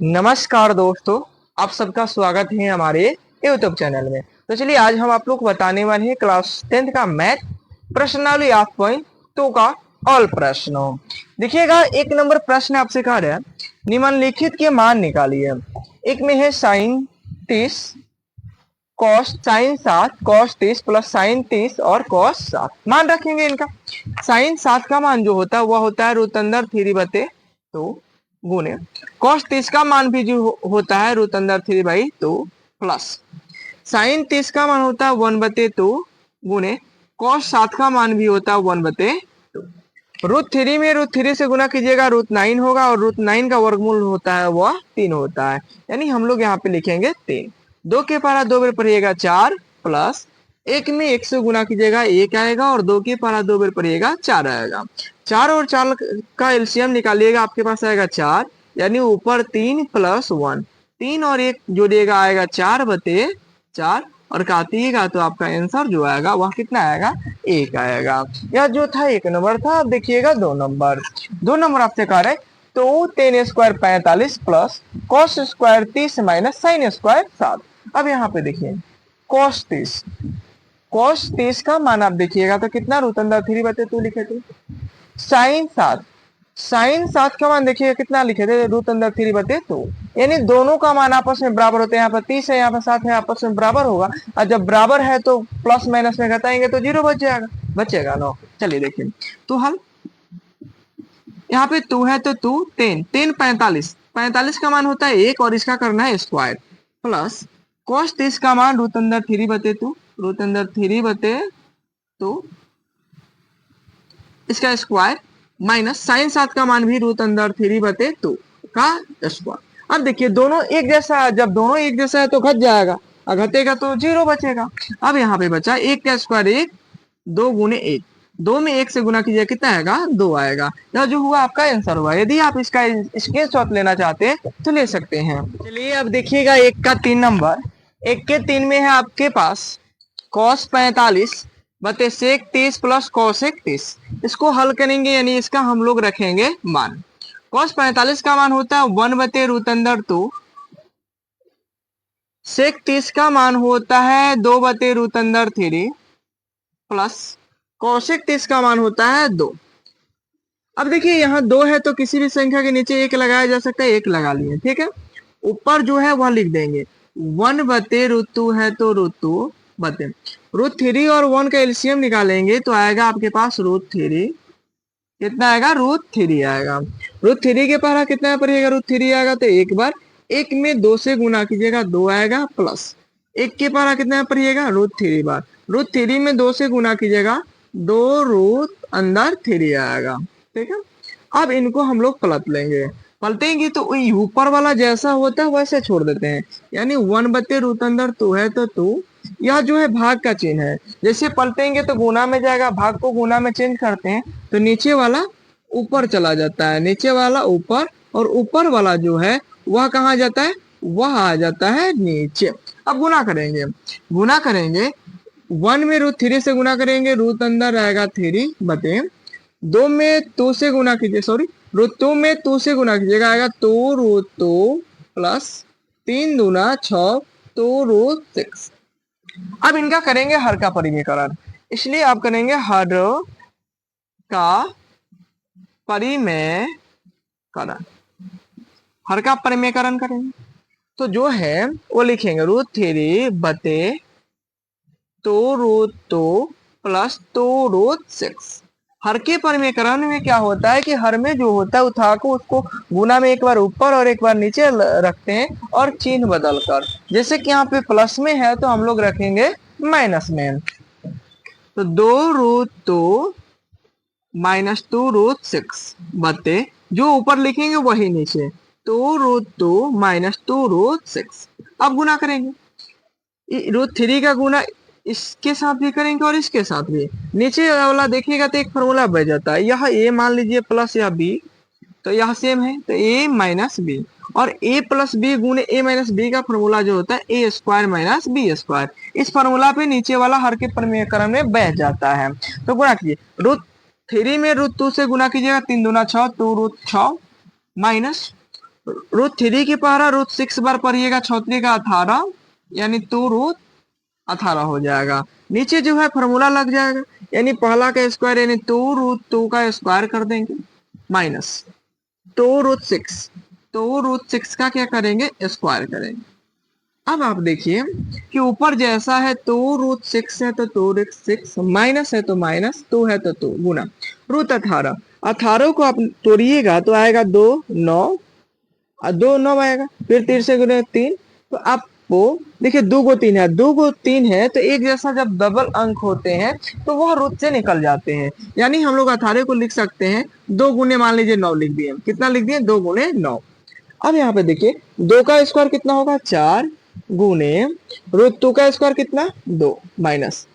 नमस्कार दोस्तों, आप सबका स्वागत है हमारे यूट्यूब चैनल में। तो चलिए आज हम आप लोग को बताने वाले हैं क्लास 10th का मैथ प्रश्नावली 8.2 का ऑल प्रश्नों। देखिएगा, एक नंबर प्रश्न आपसे कह रहा है निम्नलिखित के मान निकालिए। एक में है sine 30 cos sine 7 cos 30 plus sine 30 और कॉस 7 मान रखेंगे इनका। साइन 7 का मान जो होता है वह होता है रूट अंदर 3/2 गुने कॉस 30 का मान भी जो होता है रूट अंदर 3/2 प्लस साइन 30 का मान होता है 1/2 गुने कॉस 7 का मान भी होता है 1/2। रूट 3 में रूट 3 से गुना कीजिएगा रूट 9 होगा और रूट 9 का वर्गमूल होता है वह 3 होता है, यानी हम लोग यहाँ पे लिखेंगे 3। 2 के पारा 2 बार पड़ेगा 4 प्लस 1 में 1 से गुना कीजिएगा 1 आएगा और 2 के पारा 2 बार पड़ेगा 4 आएगा। 4 और 4 का एलसीएम निकालिएगा, आपके पास आएगा 4, यानी ऊपर 3 प्लस 1, 3 और 1 जोड़िएगा आएगा 4/4 और काटिएगा तो आपका आंसर जो आएगा वह कितना आएगा, 1 आएगा। यह जो था 1 नंबर था। अब देखिएगा 2 नंबर। 2 नंबर आपसे कह रहे तो tan square 45 plus cos square 30 minus sine square 7। अब यहाँ पे देखिए कॉस 30 का मान आप देखिएगा तो कितना रूट अंदर 3/2 लिखे थे। साइन 7 का मान देखिएगा कितना लिखे थे, रूट अंदर 3/2, यानी दोनों का मान आपस में बराबर होते हैं। यहाँ पर 30 है, यहाँ पर 7 है, आपस में बराबर होगा और जब बराबर है तो प्लस माइनस में घटाएंगे तो 0 बचेगा ना। चलिए देखिए तो हल, यहाँ पे 2 है तो 2 10 45 का मान होता है 1 और इसका करना है स्क्वायर प्लस कॉस 30 का मान रूट अंदर 3/2 इसका स्क्वायर माइनस साइन 7 का मान भी रूट अंदर 3/2 का स्क्वायर। अब देखिए दोनों एक जैसा है, जब दोनों एक जैसा है तो घट जाएगा और घटेगा तो 0 बचेगा। अब यहाँ पे बचा 1 का स्क्वायर 1, 2 गुने 1, 2 में 1 से गुना कीजिए कितना आएगा, 2 आएगा। यह जो हुआ आपका आंसर हुआ। यदि आप इसका स्क्रीनशॉट लेना चाहते हैं तो ले सकते हैं। चलिए अब देखिएगा 1 का 3 नंबर। 1 के 3 में है आपके पास कॉस 45 बटे सेक 30 प्लस कॉसेक 30। इसको हल करेंगे यानी इसका हम लोग रखेंगे मान। कॉस 45 का मान होता है 1/√2, सेक 30 का मान होता है 2/√3 प्लस कॉसेक 30 का मान होता है 2। अब देखिए यहाँ 2 है तो किसी भी संख्या के नीचे 1 लगाया जा सकता है, 1 लगा लिए, ठीक है। ऊपर जो है वह लिख देंगे 1/√2 है तो √2 बटे √3 और 1 का एलसीएम निकालेंगे तो आएगा आपके पास √3। कितना आएगा, √3 आएगा। √3 के पहला कितना पड़ेगा, √3 आएगा तो एक बार 1 में 2 से गुना कीजिएगा 2 आएगा प्लस 1 के पहला कितना पड़ेगा, √3 बार √3 में 2 से गुना कीजिएगा 2 रूट अंदर 3 आएगा, ठीक है। अब इनको हम लोग पलट लेंगे, पलटेंगे तो ऊपर वाला जैसा होता है वैसे छोड़ देते हैं, यानी 1/√2 है तो 2। यह जो है भाग का चिन्ह है, जैसे पलटेंगे तो गुना में जाएगा, भाग को गुना में चेंज करते हैं तो नीचे वाला ऊपर चला जाता है, नीचे वाला ऊपर और ऊपर वाला जो है वह कहाँ जाता है, वह आ जाता है नीचे। अब गुना करेंगे 1 में √3 से गुना करेंगे, रूट अंदर आएगा 3 बटे 2 में 2 से गुना कीजिए, सॉरी √2 में 2 से गुना कीजिएगा आएगा 2√2 प्लस 3 दूना 6 2√6। अब इनका करेंगे हर का परिमेयकरण, इसलिए आप करेंगे हर का परिमेयकरण, हर का परिमेयकरण करेंगे तो जो है वो लिखेंगे √3 बटे 2√2 प्लस 2√6। हर के परिमेयकरण में क्या होता है कि हर में जो होता है उठा को उसको गुना में एक बार ऊपर और एक बार नीचे रखते हैं और चिन्ह बदल कर, जैसे कि यहाँ पे प्लस में है तो हम लोग रखेंगे माइनस में, तो 2√2 माइनस 2√6 बटे जो ऊपर लिखेंगे वही नीचे 2√2 माइनस 2√6। अब गुना करेंगे √3 का गुना इसके साथ भी करेंगे और इसके साथ भी। नीचे वाला देखिएगा तो एक फॉर्मूला बच जाता है, यह a मान लीजिए प्लस या b, तो यह सेम है तो a माइनस बी, और a प्लस बी गुने a माइनस बी का फॉर्मूला जो होता है a square minus B square. इस फॉर्मूला पे नीचे वाला हर के परिमेयकरण में बैठ जाता है। तो गुणा कीजिए √3 में √2 से गुना कीजिएगा 3 दूना 6 2√6 माइनस √3 की पारा √6 बार पढ़िएगा, 6 का 18, यानी 2√18 हो जाएगा। नीचे जो है फॉर्मूला लग जाएगा, यानी पहला का स्क्वायर यानी 2√2 का स्क्वायर कर देंगे, माइनस 2√6, 2√6 का क्या करेंगे, स्क्वायर करेंगे। अब आप देखिए कि ऊपर जैसा है 2√6 है तो 2√6, माइनस है तो माइनस, 2 है तो 2 गुना √18, 18 को आप तोड़िएगा तो आएगा 2 9, 2 9 आएगा, फिर 3 से गुने 3, तो आपको देखिए 2 को 3 है, 2 को 3 है तो एक जैसा जब डबल अंक होते हैं तो वह रूट से निकल जाते हैं, यानी हम लोग 18 को लिख सकते हैं 2 गुने, मान लीजिए 9 लिख दिए, कितना लिख दिए, 2 गुने 9। अब यहाँ पे देखिए 2 का स्क्वायर कितना होगा, 4 गुने √2 का स्क्वायर कितना, 2, माइनस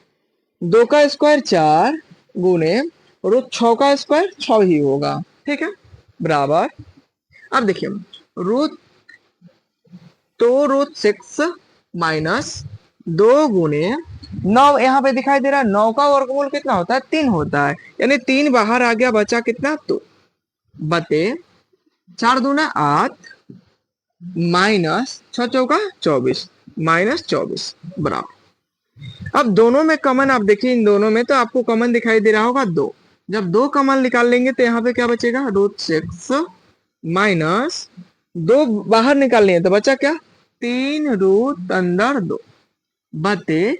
2 का स्क्वायर 4 गुने √6 का स्क्वायर 6 ही होगा, ठीक है, बराबर। अब देखिए रूट √6 माइनस 2 गुने 9, यहाँ पे दिखाई दे रहा है 9 का वर्गमूल कितना होता है, 3 होता है, यानी 3 बाहर आ गया, बचा कितना, 2 बटे 4 दूना 8 माइनस 6 चौका 24, माइनस 24 बराबर। अब दोनों में कॉमन आप देखिए, इन दोनों में तो आपको कॉमन दिखाई दे रहा होगा 2, जब 2 कॉमन निकाल लेंगे तो यहाँ पे क्या बचेगा, √6 माइनस 2 बाहर निकाल लिए तो बचा क्या, 3√2 बटे,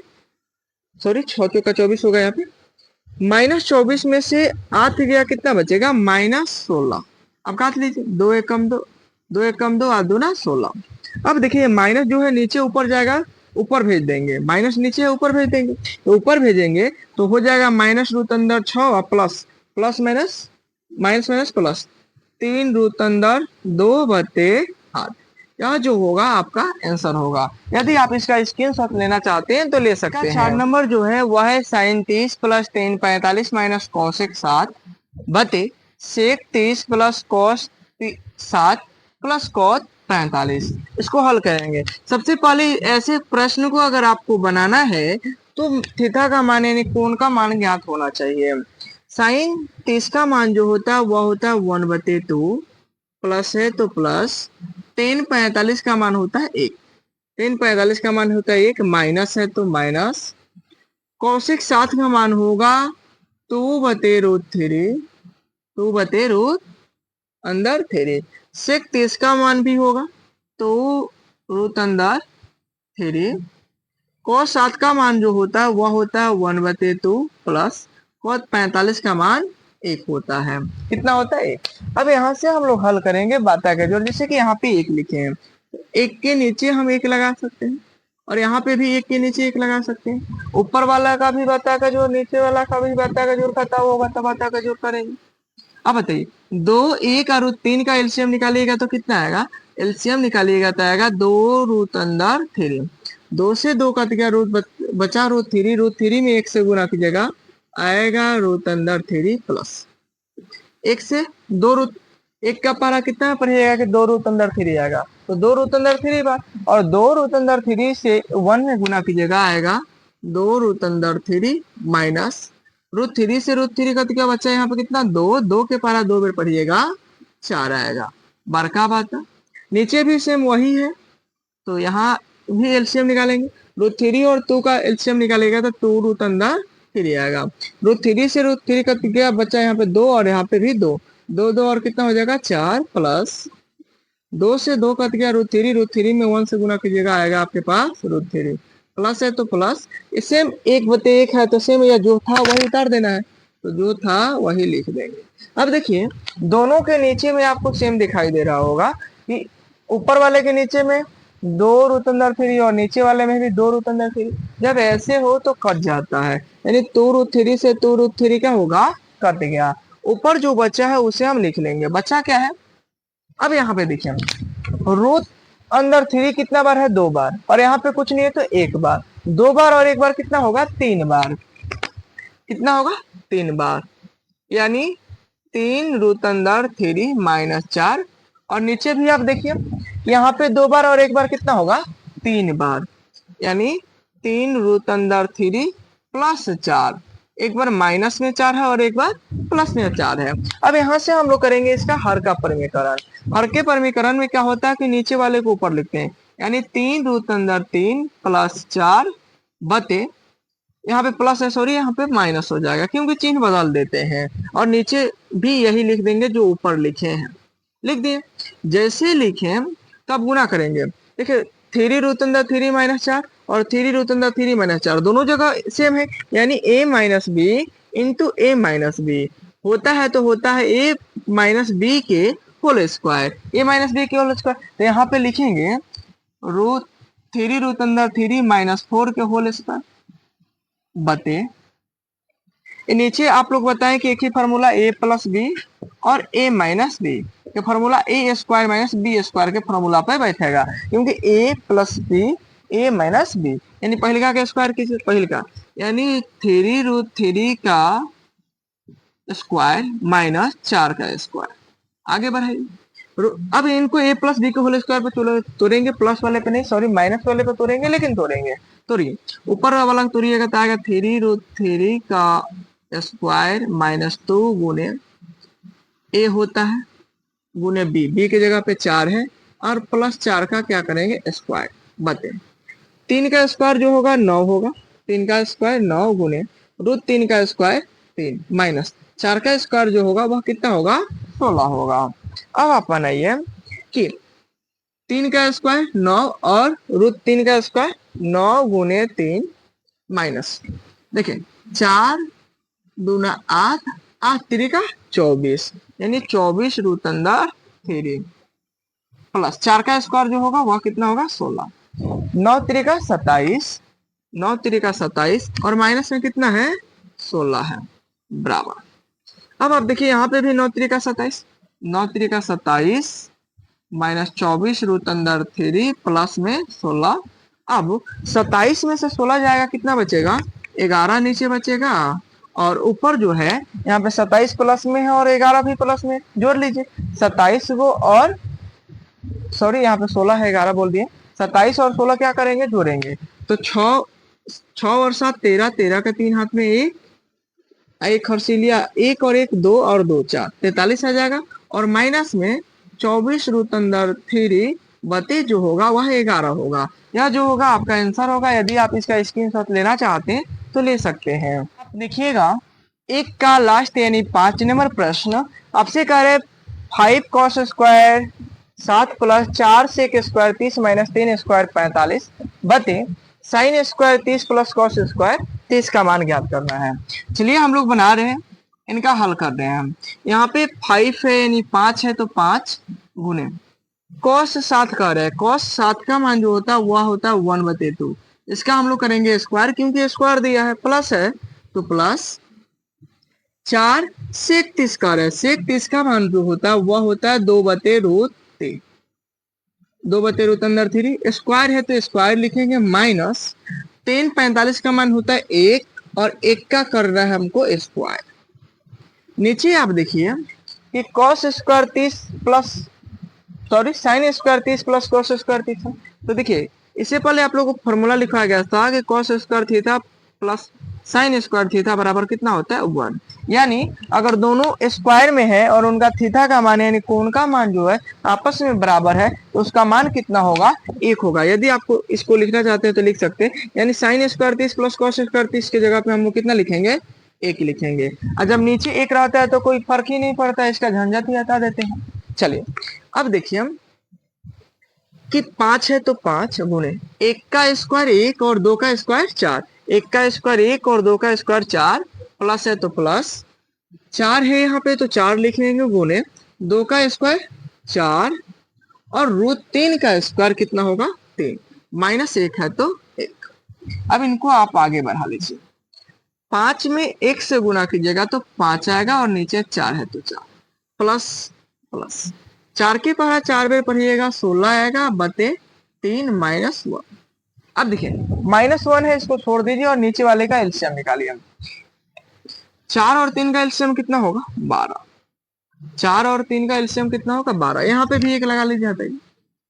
सॉरी 6 चौका 24 होगा, यहाँ पे माइनस 24 में से 8 गया, कितना बचेगा, -16। अब काट लीजिए, 2 एक कम 2, 2 एक कम 2, 8 दूना 16। अब देखिए माइनस जो है नीचे ऊपर जाएगा, ऊपर भेज देंगे, माइनस नीचे है ऊपर भेज देंगे, तो ऊपर भेजेंगे तो हो जाएगा -√6 और plus plus minus, minus minus plus, 3√2 बटे 8, यह जो होगा आपका आंसर होगा। यदि आप इसका स्क्रीनशॉट लेना चाहते हैं तो ले सकते हैं। 4 नंबर जो है वह है sin 30 plus tan 45 minus cosec 7 बटे sec 30 plus cos 7 plus cot 45। इसको हल करेंगे। सबसे पहले ऐसे प्रश्न को अगर आपको बनाना है तो थीटा का मान यानी कोण का मान ज्ञात होना चाहिए। साइन 30 का मान जो होता है वह होता है 1/2, प्लस है तो प्लस, tan 45 का मान होता है 1, tan 45 का मान होता है 1, माइनस है तो माइनस, cosec 7 का मान होगा 2/√3, 2/√3, sec 30 का मान भी होगा तो √3, cos 7 का मान जो होता है वह होता है 1/2 प्लस cot 45 का मान 1 होता है, कितना होता है 1। अब यहाँ से हम लोग हल करेंगे बाता का जोड़, जैसे कि यहाँ पे 1 लिखे हैं, 1 के नीचे हम 1 लगा सकते हैं और यहाँ पे भी 1 के नीचे 1 लगा सकते हैं, ऊपर वाला का भी बाता का जोड़, नीचे वाला का भी बाता का जोड़ खाता होगा तो बाता का जोड़ करेंगे। अब बताइए 2, 1 और 3 का एलसीएम निकालिएगा तो कितना आएगा, एलसीएम निकालिएगा तो आएगा 2√3, 2 से 2 कट गया, बचा √3 में 1 से गुना कीजिएगा आएगा √3 प्लस 1 से 2 1 का पारा कितना पड़ेगा कि 2√3 आएगा, तो 2√3 बार, और 2√3 से 1 में गुना कीजिएगा आएगा 2√3 माइनस √3 से √3 का तो क्या बच्चा यहाँ पे कितना 2, 2 के पारा 2 बार पढ़िएगा 4 आएगा, बड़का बात है। नीचे भी सेम वही है तो यहाँ भी एलसीएम निकालेंगे, √3 और 2 का एलसीएम निकालेगा तो 2√3 आएगा, √3 से √3 का गया बच्चा यहाँ पे 2 और यहाँ पे भी 2, 2 2 और कितना हो जाएगा 4 प्लस 2 से 2 कट गया √3 में 1 से गुना कीजिएगा आएगा आपके पास √3, प्लस है तो प्लस, सेम 1/1 है तो सेम या जो था वही उतार देना है, तो जो था वही लिख देंगे। अब देखिए दोनों के नीचे में आपको सेम दिखाई दे रहा होगा कि ऊपर वाले के नीचे में 2√3 और नीचे वाले में भी 2√3, जब ऐसे हो तो कट जाता है, यानी 2√3 से 2√3 क्या होगा, कट गया, ऊपर जो बचा है उसे हम लिख लेंगे, बचा क्या है। अब यहाँ पे देखिए √3 कितना बार है, 2 बार, और यहाँ पे कुछ नहीं है तो 1 बार, 2 बार और 1 बार कितना होगा 3 बार, कितना होगा 3 बार, यानी 3√3 माइनस 4, और नीचे भी आप देखिए यहाँ पे 2 बार और 1 बार कितना होगा 3 बार, यानी 3√3 प्लस 4, एक बार माइनस में 4 है और एक बार प्लस में 4 है। अब यहाँ से हम लोग करेंगे इसका हर का परमीकरण। हर के परमीकरण में क्या होता है कि नीचे वाले को ऊपर लिखते हैं, यानी 3 रूट अंदर 3 प्लस 4 बटे, यहाँ पे प्लस है सॉरी, यहाँ पे माइनस हो जाएगा क्योंकि चिन्ह बदल देते हैं, और नीचे भी यही लिख देंगे जो ऊपर लिखे हैं। लिख दिए। जैसे लिखे तब गुना करेंगे। देखिए 3 रूट अंदर 3 माइनस 4 और 3 रूट अंदर 3 माइनस 4 दोनों जगह सेम है, यानी a minus B into A minus B होता है, तो होता है a माइनस बी के whole square, A minus B के होल स्क्वायर। तो यहाँ पे लिखेंगे रूट 3 रूट अंदर 3 माइनस 4 के होल स्क्वायर बटे, नीचे आप लोग बताएं कि एक ही फॉर्मूला a प्लस बी और a माइनस बी के formula A square minus B square के फॉर्मूला पे बैठेगा, क्योंकि a plus B a minus B, यानी पहले का स्क्वायर कीजिए, पहले का यानी 3 रूट 3 का स्क्वायर माइनस 4 का स्क्वायर। आगे बढ़ाइए। अब इनको a प्लस बी के होल स्क्वायर पे तोड़ेंगे, प्लस वाले पे नहीं सॉरी माइनस वाले पे तोड़ेंगे, लेकिन तोड़ेंगे। तोड़िए, ऊपर वाला तोड़िएगा तो आएगा 3 रूट 3 का स्क्वायर माइनस 2 गुने a होता है गुने बी की जगह पे 4 है, और प्लस 4 का क्या करेंगे स्क्वायर बटे 3 का स्क्वायर जो होगा 9 होगा, 3 का स्क्वायर 9 गुने रूट 3 का स्क्वायर 3 माइनस 4 का स्क्वायर जो होगा वह कितना होगा 16 होगा। अब आप बनाइए कि 3 का स्क्वायर 9 और रूट 3 का स्क्वायर 9 गुने 3 माइनस, देखिए 4 दूना 8 8 3 का 24, यानी 24 रूट अंदर 3 प्लस 4 का स्क्वायर जो होगा वह कितना होगा 16, 9 3 का 27, 9 3 का 27 और माइनस में कितना है 16 है बराबर। अब आप देखिए यहाँ पे भी 9 3 का 27, 9 3 का 27 माइनस 24 रूट अंदर 3 प्लस में 16। अब 27 में से 16 जाएगा, कितना बचेगा 11 नीचे बचेगा, और ऊपर जो है यहाँ पे 27 प्लस में है और 11 भी प्लस में, जोड़ लीजिए 27 को, और सॉरी यहाँ पे 16 है 11 बोल दिए, 27 और 16 क्या करेंगे जोड़ेंगे, तो 6 और 7 13, 13 का 3 हाथ में एक खर्ची लिया, 1 और 1 2 और 2 4 43 आ जाएगा, और माइनस में 24 रूट अंदर 3 बटे जो होगा वह 11 होगा। यह जो होगा आपका आंसर होगा। यदि आप इसका स्क्रीनशॉट लेना चाहते हैं तो ले सकते हैं। आप देखिएगा एक का लास्ट यानी 5 नंबर प्रश्न आपसे कह रहे 5 cos square 7 plus 4 sec square 30 minus 3 square 45 बटे sine square 30 plus cos square 30 का मान ज्ञात करना है। चलिए हम लोग बना रहे हैं, इनका हल कर रहे हैं हम। यहाँ पे 5 है यानी 5 है तो 5 गुने कॉस 7 कर रहे हैं, कॉस 7 का मान जो होता है वह होता है 1/2, इसका हम लोग करेंगे स्क्वायर क्योंकि स्क्वायर दिया है, प्लस है तो प्लस 4 सेक 30 कर रहे हैं, सेक 30 का मान जो होता है वह होता है 2/√3, 2/√3 अंदर 3 स्क्वायर है तो स्क्वायर लिखेंगे माइनस 10 45 का मान होता है 1 और 1 का कर रहा है हमको स्क्वायर। नीचे आप देखिए कि cos square 30 plus sorry sine square 30 plus cos square 30 है, तो देखिए इससे पहले आप लोगों को फॉर्मूला लिखा गया था कि cos square theta plus sine square theta बराबर कितना होता है 1, यानी अगर दोनों स्क्वायर में है और उनका थीटा का मान यानी कोण का मान जो है आपस में बराबर है तो उसका मान कितना होगा 1 होगा। यदि आपको इसको लिखना चाहते हैं तो लिख सकते हैं, यानी sign square 30 plus cos square 30 की जगह पे हम लोग कितना लिखेंगे 1 ही लिखेंगे, और जब नीचे 1 रहता है तो कोई फर्क ही नहीं पड़ता, इसका झंझट ही हटा देते हैं। चलिए अब देखिए हम कि 5 है तो 5 गुने 1 का स्क्वायर 1 और 2 का स्क्वायर 4, 1 का स्क्वायर 1 और 2 का स्क्वायर 4 प्लस है तो प्लस 4 है यहाँ पे तो 4 लिख लेंगे गुने 2 का स्क्वायर 4 और √3 का स्क्वायर कितना होगा 3 माइनस 1 है तो 1। अब इनको आप आगे बढ़ा लीजिए, 5 में 1 से गुना कीजिएगा तो 5 आएगा और नीचे 4 है तो 4 प्लस प्लस 4 के पढ़ा 4 बार पढ़िएगा 16 आएगा बटे 3 माइनस 1। अब देखिए -1 है इसको छोड़ दीजिए और नीचे वाले का एलसीएम निकालिए। 4 और 3 का एलसीएम कितना होगा 12, 4 और 3 का एलसीएम कितना होगा 12, यहाँ पे भी 1 लगा लीजिए,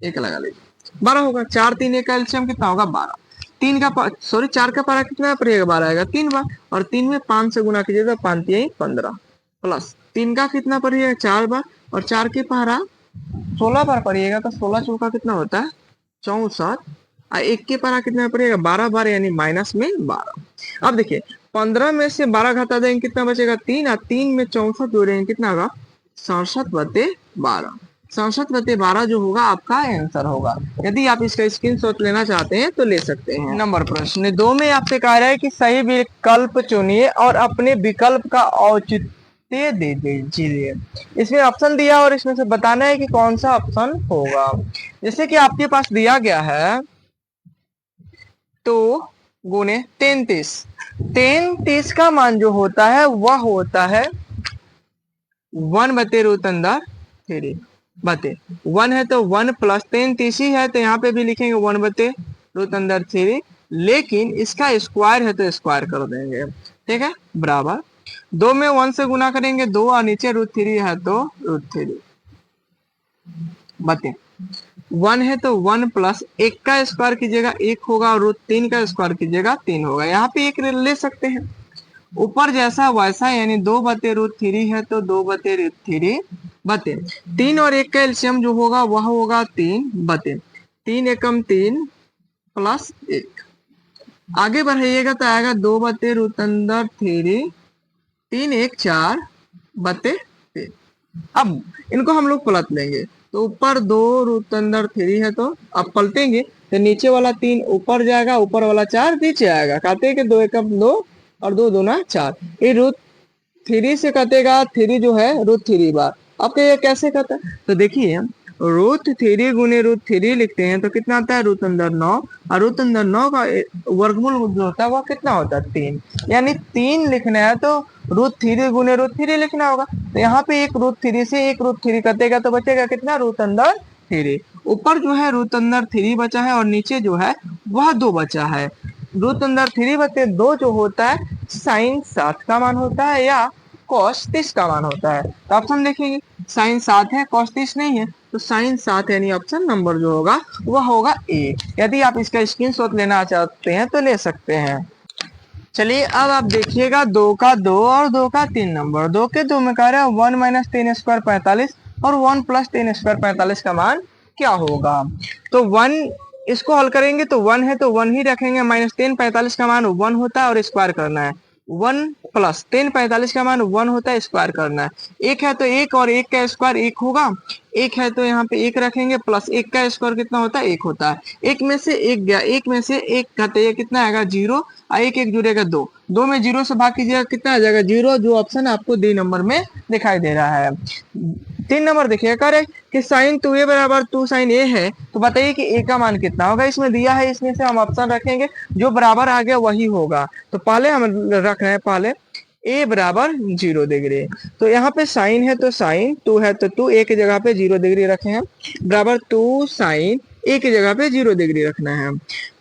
1 लगा लीजिए 12 होगा, 4 3 1 का एलसीएम कितना होगा 12। तीन का सॉरी 4 का पारा कितना पड़ेगा 12 आएगा 3 बार, और 3 में 5 से गुना कीजिएगा 5 यही 15 प्लस 3 का कितना पड़ेगा 4 बार, और 4 के पारा 16 बार पड़िएगा तो 16 चौका कितना होता है 64, और 1 के पारा कितना पड़ेगा 12 बार यानी माइनस में 12। अब देखिए 15 में से 12 घटा देंगे कितना बचेगा 3, और 3 में 64 जोड़ेंगे कितना होगा 67/12। 67/12 जो होगा आपका आंसर होगा। यदि आप इसका स्क्रीनशॉट लेना चाहते हैं तो ले सकते हैं। नंबर प्रश्न 2 में आपसे कह रहा है कि सही विकल्प चुनिए और अपने विकल्प का औचित्य दे दीजिए। इसमें ऑप्शन दिया और इसमें से बताना है कि कौन सा ऑप्शन होगा। जैसे कि आपके पास दिया गया है तो गुने 33 का मान जो होता है वह होता है 1/√3 बते 1 है तो 1 प्लस 33 ही है तो यहाँ पे भी लिखेंगे 1/√3, लेकिन इसका स्क्वायर है तो स्क्वायर कर देंगे, ठीक है, बराबर 2 में 1 से गुना करेंगे 2, और नीचे √3 है तो √3 बते 1 है तो 1 प्लस 1 का स्क्वायर कीजिएगा 1 होगा, और √3 का स्क्वायर कीजिएगा 3 होगा। यहाँ पे एक ले सकते हैं, ऊपर जैसा वैसा, यानी 2/√3 है तो 2/√3 बते 3 और 1 का एलसीएम जो होगा वह होगा 3 बते 3 एकम 3 प्लस 1। आगे बढ़ाइएगा तो आएगा 2/√3 3 1 4 बते 3। अब इनको हम लोग पलट लेंगे तो ऊपर 2√3 है तो अब पलटेंगे तो नीचे वाला 3 ऊपर जाएगा, ऊपर वाला 4 नीचे आएगा, कहते हैं कि 2 एकम 2 और 2 दूना 4। ये √3 से कटेगा 3 जो है √3 बार। आपके ये कैसे कटा, तो देखिए √3 गुने √3 लिखते हैं तो कितना आता है √9, और √9 का वर्गमूल जो होता है वह कितना होता है 3, यानी 3 लिखना है तो √3 गुने √3 लिखना होगा। तो यहाँ पे एक √3 से एक √3 कटेगा तो बचेगा कितना √3। ऊपर जो है √3 बचा है और नीचे जो है वह 2 बचा है। √3/2 जो होता है sin 7 का मान होता है या cos 30 का मान होता है। तो ऑप्शन देखेंगे sin 7 है cos 30 नहीं है, तो sin 7 यानी ऑप्शन नंबर जो होगा वह होगा ए। यदि आप इसका स्क्रीनशॉट लेना चाहते हैं तो ले सकते हैं। चलिए अब आप देखिएगा 2 का 2 और 2 का 3 नंबर। 2 के 2 में कह रहे हैं 1 माइनस 10 स्क्वायर 45 और 1 प्लस 10 स्क्वायर 45 का मान क्या होगा। तो 1 इसको हल करेंगे तो 1 है तो 1 ही रखेंगे, माइनस 10 45 का मान 1 होता है और स्क्वायर करना है। 1 प्लस 10 45 का मान 1 होता है, स्क्वायर करना है। 1 है तो 1 और 1 का स्क्वायर 1 होगा। 1 है तो यहाँ पे 1 रखेंगे, प्लस 1 का स्क्वायर कितना होता है 1 होता है। 1 में से 1 गया, 1 में से 1 घटे कितना आएगा 0, और 1 1 जुड़ेगा 2, 2 में 0 से भाग कीजिएगा कितना आ जाएगा 0, जो ऑप्शन आपको डी नंबर में दिखाई दे रहा है। 3 नंबर देखिए करेक्ट कि साइन 2a बराबर 2 साइन a है, तो बताइए कि a का मान कितना होगा। इसमें दिया है, इसमें से हम ऑप्शन रखेंगे जो बराबर आ गया वही होगा। तो पहले हम रख रहे हैं पहले a बराबर 0 डिग्री। तो यहाँ पे साइन है तो साइन 2 है तो 2 a की जगह पे 0 डिग्री रखे हैं, बराबर 2 साइन a की जगह पे 0 डिग्री रखना है।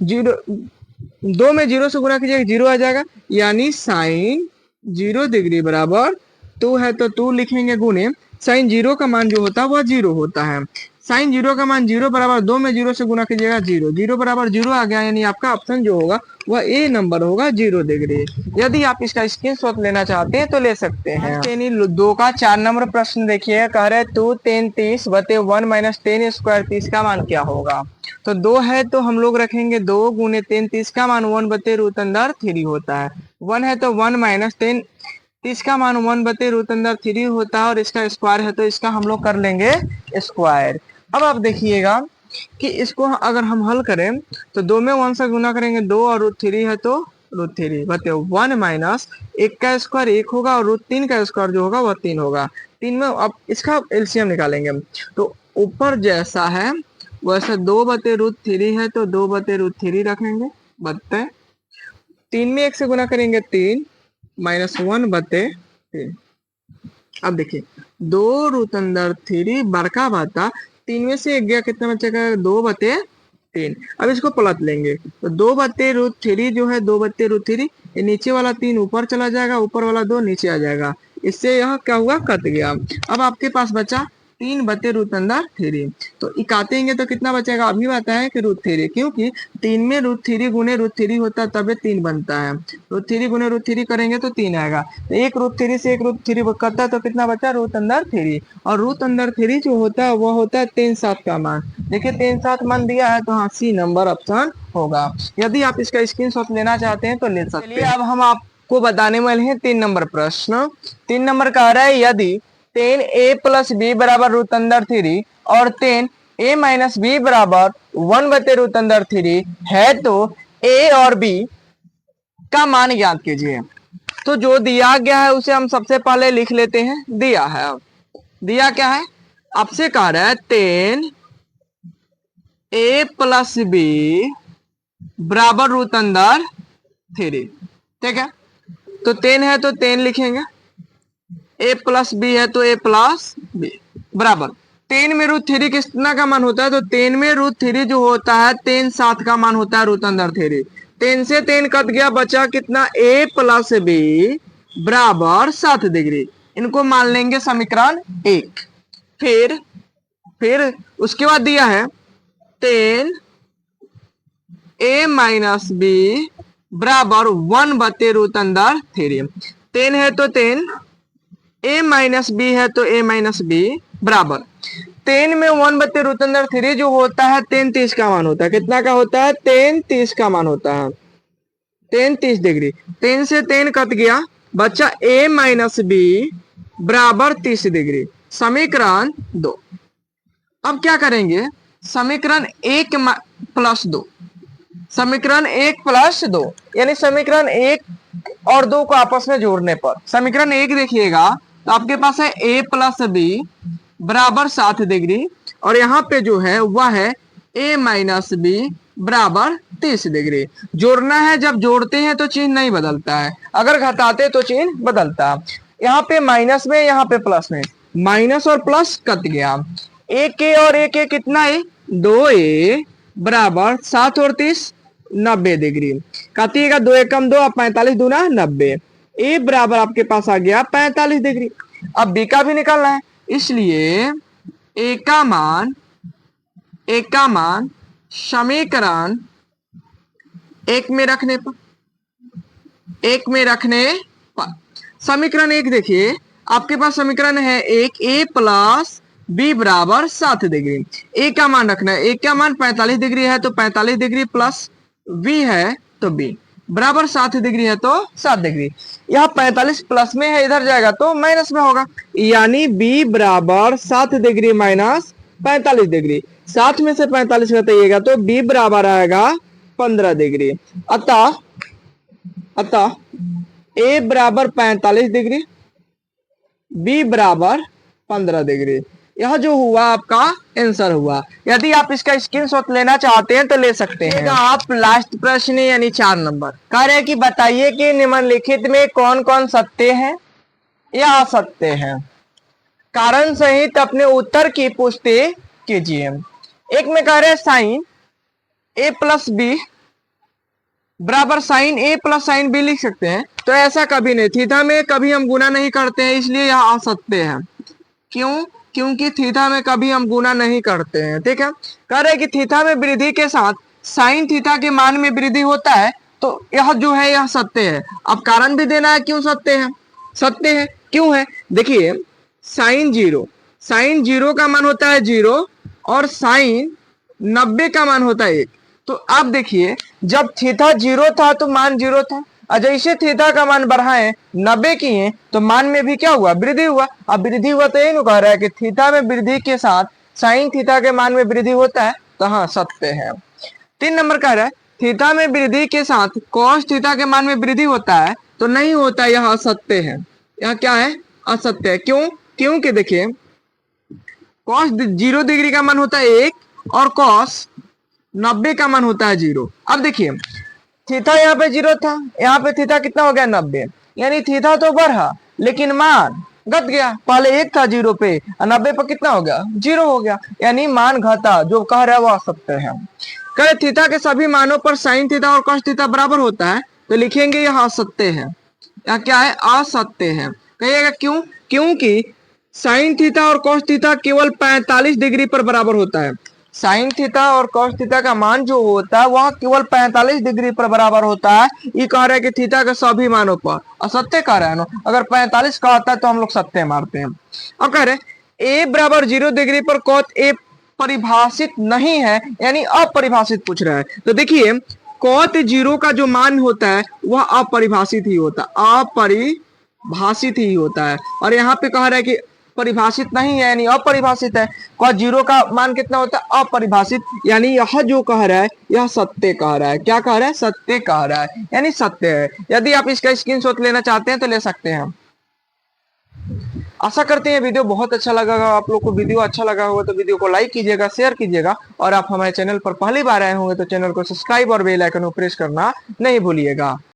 2 में 0 से गुना कीजिएगा 0 आ जाएगा, यानी साइन 0 डिग्री बराबर 2 है तो 2 लिखेंगे गुने साइन 0 का मान जो होता है वह 0 होता है। साइन 0 का मान 0 बराबर 2 में 0 से गुना कीजिएगा 0, 0 बराबर 0 आ गया, यानी आपका ऑप्शन जो होगा वह ए नंबर होगा 0 डिग्री। यदि आप इसका स्क्रीनशॉट लेना चाहते हैं तो ले सकते हैं। यानी 2 का 4 नंबर प्रश्न देखिए, कह रहे 2 10 30 बटे 1 माइनस 10 स्क्वायर 30 का मान क्या होगा। तो 2 है तो हम लोग रखेंगे 2 गुने 10 30 का मान 1/√3 होता है। 1 है तो 1 माइनस 10 30 का मान 1/√3 होता है, और इसका स्क्वायर है तो इसका हम लोग कर लेंगे स्क्वायर। अब आप देखिएगा कि इसको अगर हम हल करें तो 2 में 1 से गुना करेंगे 2 और √3 है तो √3 बटे 1 माइनस 1 का स्क्वायर 1 होगा और √3 का स्क्वायर जो होगा वह 3 होगा। 3 में अब इसका एलसीएम निकालेंगे हम, तो ऊपर जैसा है वैसे 2/√3 है तो 2/√3 रखेंगे बटे 3 में 1 से गुना करेंगे 3 माइनस 1/3। अब देखिए 2√3 बड़का बता 3 में से 1 गया कितना बचेगा 2/3। अब इसको पलट लेंगे तो 2/√3 जो है 2/√3, ये नीचे वाला 3 ऊपर चला जाएगा, ऊपर वाला 2 नीचे आ जाएगा, इससे यह क्या हुआ कट गया। अब आपके पास बचा 3/√3। तो इकातेंगे तो कितना बचेगा, अभी आता है कि √3, क्योंकि 3 में √3 गुने √3 होता है तब 3 बनता है। √3 गुने √3 करेंगे तो 3 आएगा। तो एक √3 से एक √3 करता है तो कितना बचा, √3। और √3 जो होता है वो होता है 3/7 का मान। देखिए 3/7 मान दिया है तो हाँ सी नंबर ऑप्शन होगा। यदि आप इसका स्क्रीनशॉट लेना चाहते हैं तो ले सकते हैं। अब हम आपको बताने वाले हैं 3 नंबर प्रश्न। 3 नंबर कह रहा है यदि tan a प्लस बी बराबर √3 और tan a माइनस बी बराबर 1/√3 है तो a और b का मान ज्ञात कीजिए। तो जो दिया गया है उसे हम सबसे पहले लिख लेते हैं। दिया है, दिया क्या है, आपसे कह रहा है tan a प्लस बी बराबर √3। ठीक है, तो tan है तो tan लिखेंगे, a प्लस बी है तो a प्लस बी बराबर tan में √3 कितना का मान होता है, तो tan में √3 जो होता है 3/7 का मान होता है √3। tan से tan कट गया, बचा कितना, a प्लस बी बराबर 7 डिग्री। इनको मान लेंगे समीकरण 1। फिर उसके बाद दिया है tan a माइनस बी बराबर 1/√3। tan है तो tan, a माइनस बी है तो a माइनस बी बराबर tan में 1/√3 जो होता है tan 30 का मान होता है। कितना का होता है, tan 30 का मान होता है, tan 30 डिग्री। tan से tan कट गया, बचा a माइनस बी बराबर 30 डिग्री। समीकरण 2। अब क्या करेंगे, समीकरण 1 प्लस 2, समीकरण 1 प्लस 2 यानी समीकरण 1 और 2 को आपस में जोड़ने पर समीकरण 1 देखिएगा तो आपके पास है a प्लस बी बराबर 7 डिग्री और यहाँ पे जो है वह है a माइनस बी बराबर 30 डिग्री। जोड़ना है, जब जोड़ते हैं तो चिन्ह नहीं बदलता है, अगर घटाते तो चिन्ह बदलता है। यहाँ पे माइनस में, यहाँ पे प्लस में, माइनस और प्लस कट गया। एक ए और एक ए कितना है, 2a बराबर 7 और 30 90 डिग्री। काटिएगा, 2 एकम 2 और 45 दूना 90। ए बराबर आपके पास आ गया 45 डिग्री। अब बी का भी निकालना है, इसलिए ए का मान समीकरण 1 में रखने पर समीकरण 1 देखिए आपके पास समीकरण है 1 a प्लस बी बराबर 7 डिग्री। ए का मान रखना है, ए का मान 45 डिग्री है तो 45 डिग्री प्लस बी है तो बी बराबर 7 डिग्री है तो 7 डिग्री। यह 45 प्लस में है, इधर जाएगा तो माइनस में होगा, यानी बी बराबर 7 डिग्री माइनस 45 डिग्री। 7 में से 45 घटाइएगा तो बी बराबर आएगा 15 डिग्री। अतः ए बराबर 45 डिग्री, बी बराबर 15 डिग्री। यह जो हुआ आपका आंसर हुआ। यदि आप इसका स्क्रीनशॉट लेना चाहते हैं तो ले सकते हैं। आप लास्ट प्रश्न यानी 4 नंबर कह रहे हैं कि बताइए कि निम्नलिखित में कौन कौन सत्य है या असत्य है, कारण सहित अपने उत्तर की पुष्टि कीजिए। एक में कह रहे हैं साइन ए प्लस बी बराबर साइन ए प्लस साइन बी लिख सकते हैं, तो ऐसा कभी नहीं, थीटा में कभी हम गुना नहीं करते हैं, इसलिए यह असत्य है। क्यों, क्योंकि थीटा में कभी हम गुना नहीं करते हैं। ठीक है, कह रहे हैं कि थीटा में वृद्धि के साथ साइन थीटा के मान में वृद्धि होता है, तो यह जो है यह सत्य है। अब कारण भी देना है क्यों सत्य है, सत्य है क्यों है। देखिए साइन जीरो का मान होता है 0 और साइन 90 का मान होता है 1। तो आप देखिए जब थीटा 0 था तो मान 0 था, और जैसे थीटा का मान बढ़ाए 90 किए तो मान में भी क्या हुआ, वृद्धि हुआ। अब वृद्धि हुआ तो ये कह रहा है कि थीटा में वृद्धि के साथ साइन थीटा के मान में वृद्धि होता है, तो हाँ सत्य है। 3 नंबर कह रहा है थीटा में वृद्धि के साथ कॉस थीटा के मान में वृद्धि होता है, तो नहीं होता, यह असत्य है। यह क्या है, असत्य है। क्यों, क्योंकि देखिए कॉस 0 डिग्री का मान होता है 1 और कॉस 90 का मान होता है 0। अब देखिए थीटा यहाँ पे 0 था, यहाँ पे थीटा कितना हो गया 90, यानी थीटा तो बढ़ा लेकिन मान घट गया। पहले 1 था 0 पे और 90 पे कितना हो गया, 0 हो गया, यानी मान घटा। जो कह रहा है वो असत्य है। कहे थीटा के सभी मानों पर साइन थीटा और कॉस थीटा बराबर होता है, तो लिखेंगे यह असत्य है। यह क्या है, असत्य है। कहिएगा क्यों, क्योंकि साइन थीटा और कॉस थीटा केवल 45 डिग्री पर बराबर होता है। साइन थीटा और कॉस थीटा का मान जो होता है वह केवल 45 डिग्री पर बराबर होता है। ये कह रहा है कि थीटा के सभी मानों पर, और सत्य कह रहा है ना, अगर 45 का होता है तो हम लोग सत्य मारते हैं। अब कह रहे ए बराबर 0 डिग्री पर कॉट ए परिभाषित नहीं है, यानी अपरिभाषित पूछ रहा है। तो देखिए कॉट 0 का जो मान होता है वह अपरिभाषित ही होता है, अपरिभाषित ही होता है। और यहाँ पे कह रहा है कि परिभाषित नहीं है, यानी अपरिभाषित है। cos 0 का मान कितना होता है? अपरिभाषित। यानी यह जो कह रहा है यह सत्य कह रहा है। क्या कह रहा है? सत्य कह रहा है, यानी सत्य है। यदि आप इसका स्क्रीनशॉट लेना चाहते हैं तो ले सकते हैं। आशा करते हैं वीडियो बहुत अच्छा लगा होगा आप लोग को। वीडियो अच्छा लगा होगा तो वीडियो को लाइक कीजिएगा, शेयर कीजिएगा, और आप हमारे चैनल पर पहली बार आए होंगे तो चैनल को सब्सक्राइब और बेल आइकन को प्रेस करना नहीं भूलिएगा।